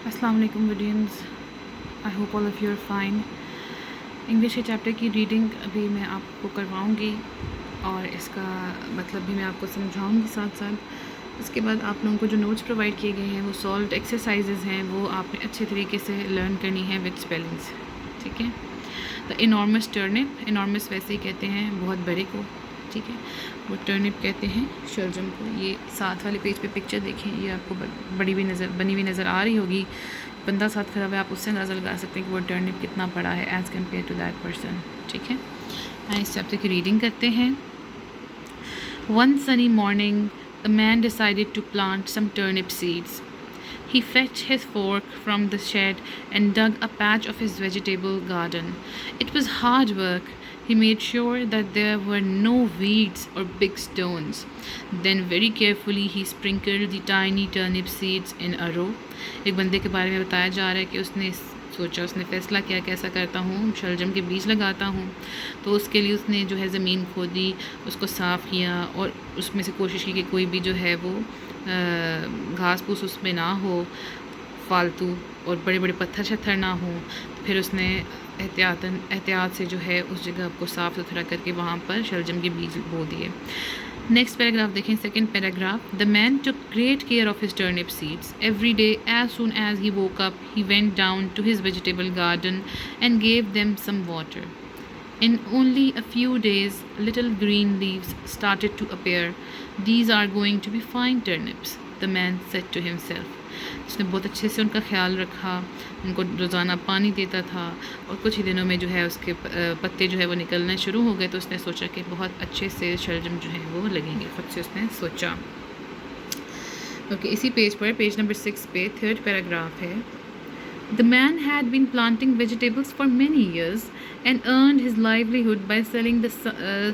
अस्सलाम वालेकुम विडियंस, I hope all of you are fine. English के चैप्टर की रीडिंग अभी मैं आपको करवाऊँगी और इसका मतलब भी मैं आपको समझाऊँगी साथ साथ। उसके बाद आप लोगों को जो नोट्स प्रोवाइड किए गए हैं वो सॉल्व्ड एक्सरसाइजेज़ हैं, वो आपने अच्छे तरीके से लर्न करनी है विद स्पेलिंग्स। ठीक है। द इनॉर्मस टर्निप, इनॉर्मस वैसे ही कहते हैं बहुत बड़े को, ठीक है। वो टर्निप कहते हैं शलजम को। ये साथ वाले पेज पे पिक्चर देखें, ये आपको बनी हुई नज़र आ रही होगी। बंदा साथ खड़ा हुआ है, आप उससे अंदाज़ा लगा सकते हैं कि वो टर्निप कितना बड़ा है as compare to that person. ठीक है। मैं इस चैप्टर की रीडिंग करते हैं। One sunny morning the man decided to plant some turnip seeds. He fetched his fork from the shed and dug a patch of his vegetable garden. It was hard work. He made sure that there were no weeds or big stones. Then very carefully he sprinkled the tiny turnip seeds in a row. एक बंदे के बारे में बताया जा रहा है कि उसने सोचा, उसने फ़ैसला किया कैसा करता हूँ, शलजम के बीज लगाता हूँ। तो उसके लिए उसने जो है ज़मीन खोदी, उसको साफ़ किया और उसमें से कोशिश की कि कोई भी जो है वो घास फूस उसमें ना हो फालतू, और बड़े बड़े पत्थर शत्थर ना हो। तो फिर उसने एहतियात से जो है उस जगह को साफ़ सुथरा करके वहाँ पर शलजम के बीज बो दिए। नेक्स्ट पैराग्राफ देखें, second paragraph. The man took great care of his turnip seeds every day as soon as he woke up he went down to his vegetable garden and gave them some water. In only a few days, little green leaves started to appear. These are going to be fine turnips, the man said to himself. उसने बहुत अच्छे से उनका ख्याल रखा, उनको रोज़ाना पानी देता था और कुछ ही दिनों में जो है उसके पत्ते जो है वो निकलने शुरू हो गए। तो उसने सोचा कि बहुत अच्छे से शलजम जो है वो लगेंगे, खुद से उसने सोचा। ओके, इसी पेज पर पेज नंबर 6 पे थर्ड पैराग्राफ है। The man had been planting vegetables for many years and earned his livelihood by selling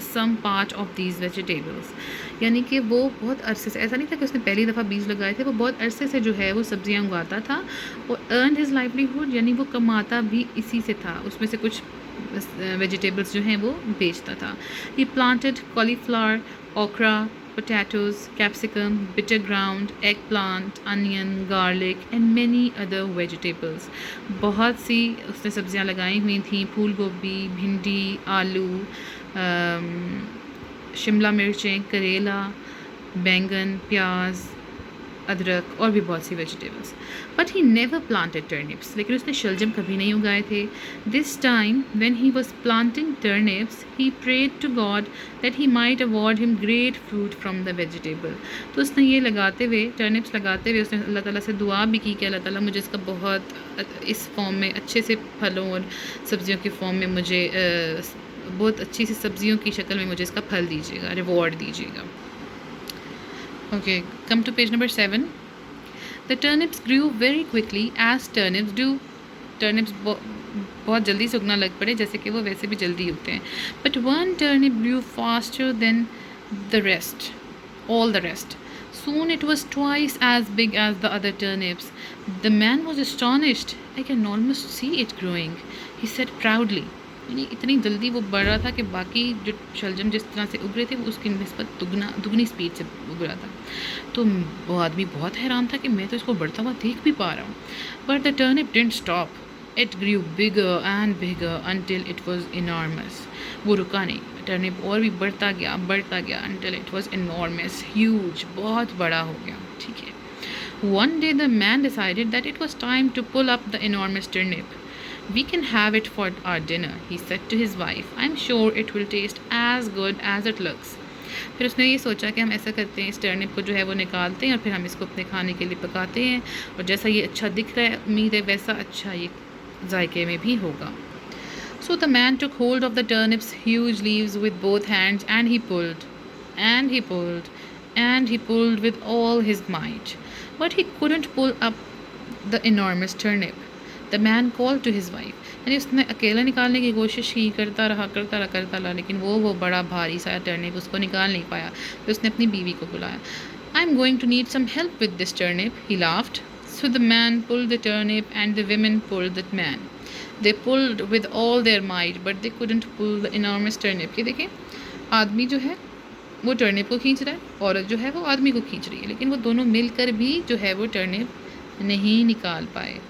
some part of these vegetables. यानी कि वो बहुत अरसे से, ऐसा नहीं था कि उसने पहली दफ़ा बीज लगाए थे, वो बहुत अरसे से जो है वो सब्जियां उगाता था और earned his livelihood यानी वो कमाता भी इसी से था, उसमें से कुछ वेजिटेबल्स जो हैं वो बेचता था। He planted cauliflower, okra, potatoes, capsicum, bitter ground, eggplant, onion, garlic and many other vegetables. बहुत सी उसने सब्जियां लगाई हुई थी, फूल गोभी, भिंडी, आलू, शिमला मिर्चें, करेला, बैंगन, प्याज, अदरक और भी बहुत सी vegetables. But he never planted turnips, लेकिन उसने शलजम कभी नहीं उगाए थे। This time when he was planting turnips he prayed to God that he might award him great fruit from the vegetable. तो उसने ये लगाते हुए, टर्निप्स लगाते हुए उसने अल्लाह ताला से दुआ भी की कि अल्लाह ताला मुझे इसका बहुत इस फॉर्म में अच्छे से फलों और सब्जियों के फॉर्म में मुझे बहुत अच्छी सी सब्जियों की शक्ल में मुझे इसका फल दीजिएगा, रिवॉर्ड दीजिएगा. Okay, come to page number 7. The turnips grew very quickly as turnips do. Turnips बहुत जल्दी से उगना लग पड़े, जैसे कि वो वैसे भी जल्दी उगते हैं. But one turnip grew faster than the rest, all the rest. Soon it was twice as big as the other turnips. The man was astonished. I can almost see it growing, he said proudly. यानी इतनी जल्दी वो बढ़ रहा था कि बाकी जो शलजम जिस तरह से उग रहे थे वो उसकी निस्बत दुगनी स्पीड से उग रहा था. तो वो आदमी बहुत हैरान था कि मैं तो इसको बढ़ता हुआ देख भी पा रहा हूँ. But the turnip didn't stop. It grew bigger and bigger until it was enormous. वो रुका नहीं, टर्निप और भी बढ़ता गया until it was enormous, huge, बहुत बड़ा हो गया. ठीक है. One day the man decided that it was time to pull up the enormous turnip. We can have it for our dinner, he said to his wife. I'm sure it will taste as good as it looks. फिर उसने ये सोचा कि हम ऐसा करते हैं, इस टर्निप को जो है वो निकालते हैं और फिर हम इसको अपने खाने के लिए पकाते हैं, और जैसा ये अच्छा दिख रहा है उम्मीद है वैसा अच्छा ये जायके में भी होगा. So the man took hold of the turnip's huge leaves with both hands and he pulled and he pulled and he pulled with all his might. But he couldn't pull up the enormous turnip. The man call to his wife. यानी उसने अकेला निकालने की कोशिश की, करता रहा, लेकिन वो बड़ा भारी सा टर्निप उसको निकाल नहीं पाया. फिर उसने अपनी बीवी को बुलाया. I am going to need some help with this turnip, he laughed. So the man pulled the turnip and the women pulled the man. They pulled with all their might but they couldn't pull the enormous turnip. ये देखें, आदमी जो है वो turnip को खींच रहा है, औरत जो है वो आदमी को खींच रही है, लेकिन वो दोनों मिलकर भी जो है वो टर्निप नहीं निकाल पाए।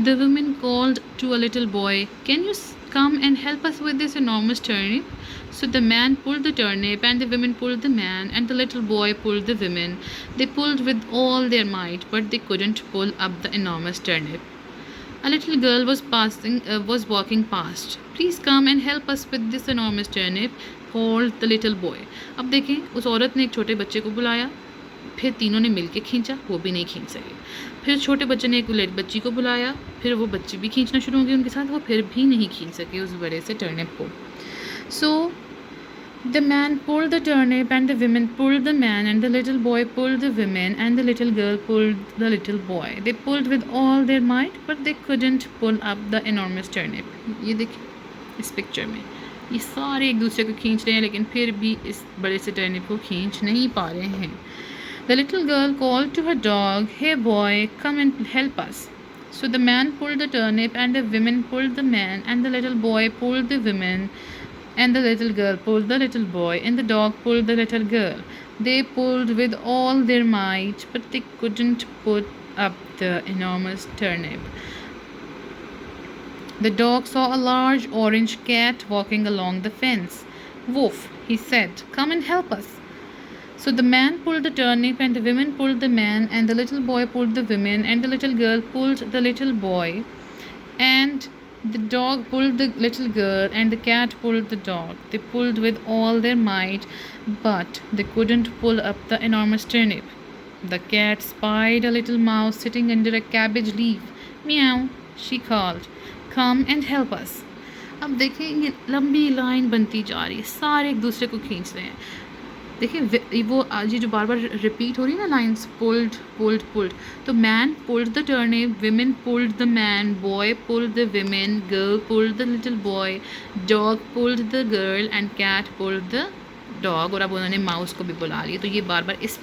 The woman called to a little boy, "Can you come and help us with this enormous turnip?" So the man pulled the turnip, and the women pulled the man, and the little boy pulled the women. They pulled with all their might, but they couldn't pull up the enormous turnip. A little girl was walking past. "Please come and help us with this enormous turnip," called the little boy. अब देखें, उस औरत ने एक छोटे बच्चे को बुलाया, फिर तीनों ने मिलके खींचा, वो भी नहीं खींच सके। फिर छोटे बच्चे ने एक बच्ची को बुलाया, फिर वो बच्ची भी खींचना शुरू हो गई उनके साथ, वो फिर भी नहीं खींच सके उस बड़े से टर्निप को। सो the man pulled the turnip, and the women pulled the man, and the little boy pulled the women, and the little girl pulled the little boy. They pulled with all their might, but they couldn't pull up the enormous turnip. ये देखिए इस picture में ये सारे एक दूसरे को खींच रहे हैं, लेकिन फिर भी इस बड़े से टर्निप को खींच नहीं पा रहे हैं। The little girl called to her dog, "Hey boy, come and help us." So the man pulled the turnip, and the women pulled the man, and the little boy pulled the women, and the little girl pulled the little boy, and the dog pulled the little girl. They pulled with all their might, but they couldn't put up the enormous turnip. The dog saw a large orange cat walking along the fence. "Woof," he said, "come and help us." So the man pulled the turnip, and the women pulled the man, and the little boy pulled the women, and the little girl pulled the little boy, and the dog pulled the little girl, and the cat pulled the dog. They pulled with all their might, but they couldn't pull up the enormous turnip. The cat spied a little mouse sitting under a cabbage leaf. "Meow," she called, "come and help us." अब देखिए ये लंबी line बनती जा रही है, सारे एक दूसरे को खींच रहे हैं। देखिए वो आज ये जो बार बार रिपीट हो रही है ना लाइन्स, पुल्ड पुल्ड पुल्ड, तो man pulled the turnip, women pulled the man, boy pulled the women, girl pulled the little boy, dog pulled the girl, and cat pulled the dog. और अब उन्होंने mouse को भी बुला लिया। तो ये बार बार इस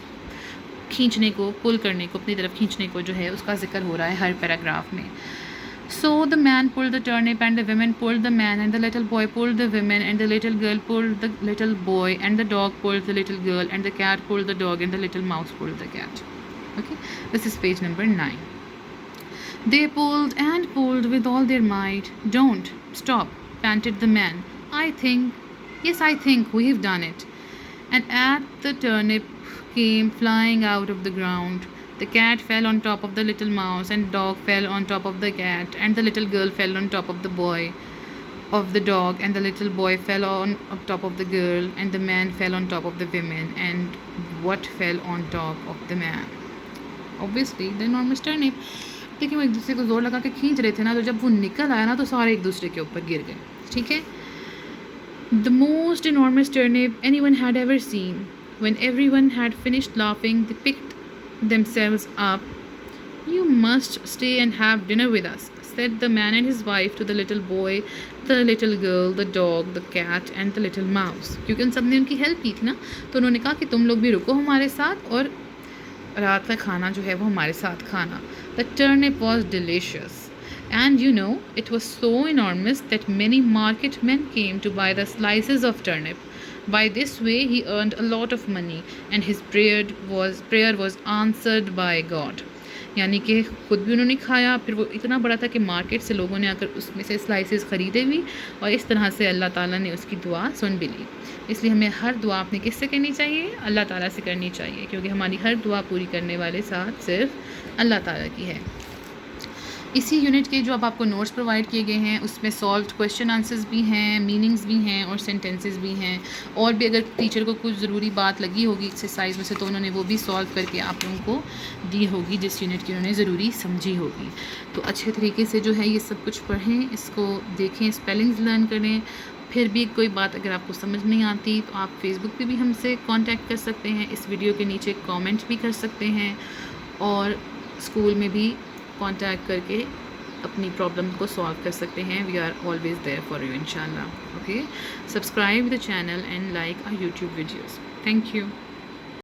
खींचने को, पुल करने को, अपनी तरफ खींचने को जो है उसका जिक्र हो रहा है हर पैराग्राफ में। So the man pulled the turnip, and the women pulled the man, and the little boy pulled the women, and the little girl pulled the little boy, and the dog pulled the little girl, and the cat pulled the dog, and the little mouse pulled the cat. Okay, this is page number 9. They pulled and pulled with all their might. "Don't stop," panted the man. Yes, I think we've done it." And at the turnip came flying out of the ground. The cat fell on top of the little mouse, and the dog fell on top of the cat, and the little girl fell on top of the boy, of the dog, and the little boy fell on top of the girl, and the man fell on top of the women, and what fell on top of the man? Obviously the enormous turnip. देखिए वो एक दूसरे को जोर लगा के खींच रहे थे ना, तो जब वो निकल आया ना तो सारे एक दूसरे के ऊपर गिर गए। ठीक है। The most enormous turnip anyone had ever seen. When everyone had finished laughing, they picked themselves up. "You must stay and have dinner with us," said the man and his wife to the little boy, the little girl, the dog, the cat, and the little mouse. क्योंकि उन सब ने उनकी help की थी ना, तो उन्होंने कहा कि तुम लोग भी रुको हमारे साथ और रात का खाना जो है वो हमारे साथ खाना। The turnip was delicious, and you know it was so enormous that many market men came to buy the slices of turnip. By this way he earned a lot of money, and his prayer was answered by God. यानी कि खुद भी उन्होंने खाया, फिर वो इतना बड़ा था कि मार्केट से लोगों ने आकर उसमें से स्लाइसेस ख़रीदे भी, और इस तरह से अल्लाह ताला ने उसकी दुआ सुन भी ली। इसलिए हमें हर दुआ अपने किससे करनी चाहिए? अल्लाह ताला से करनी चाहिए, क्योंकि हमारी हर दुआ पूरी करने वाले साथ सिर्फ अल्लाह ताला की है। इसी यूनिट के जो अब आपको नोट्स प्रोवाइड किए गए हैं उसमें सॉल्व्ड क्वेश्चन आंसर्स भी हैं, मीनिंग्स भी हैं और सेंटेंसेस भी हैं, और भी अगर टीचर को कुछ ज़रूरी बात लगी होगी एक्सरसाइज में से तो उन्होंने वो भी सॉल्व करके आप लोगों को दी होगी, जिस यूनिट की उन्होंने ज़रूरी समझी होगी। तो अच्छे तरीके से जो है ये सब कुछ पढ़ें, इसको देखें, स्पेलिंग्स लर्न करें। फिर भी कोई बात अगर आपको समझ नहीं आती तो आप फेसबुक पे भी हमसे कांटेक्ट कर सकते हैं, इस वीडियो के नीचे कमेंट भी कर सकते हैं, और स्कूल में भी कांटेक्ट करके अपनी प्रॉब्लम को सॉल्व कर सकते हैं। We are always there for you इंशाल्लाह। Okay, subscribe the channel and like our YouTube videos. Thank you.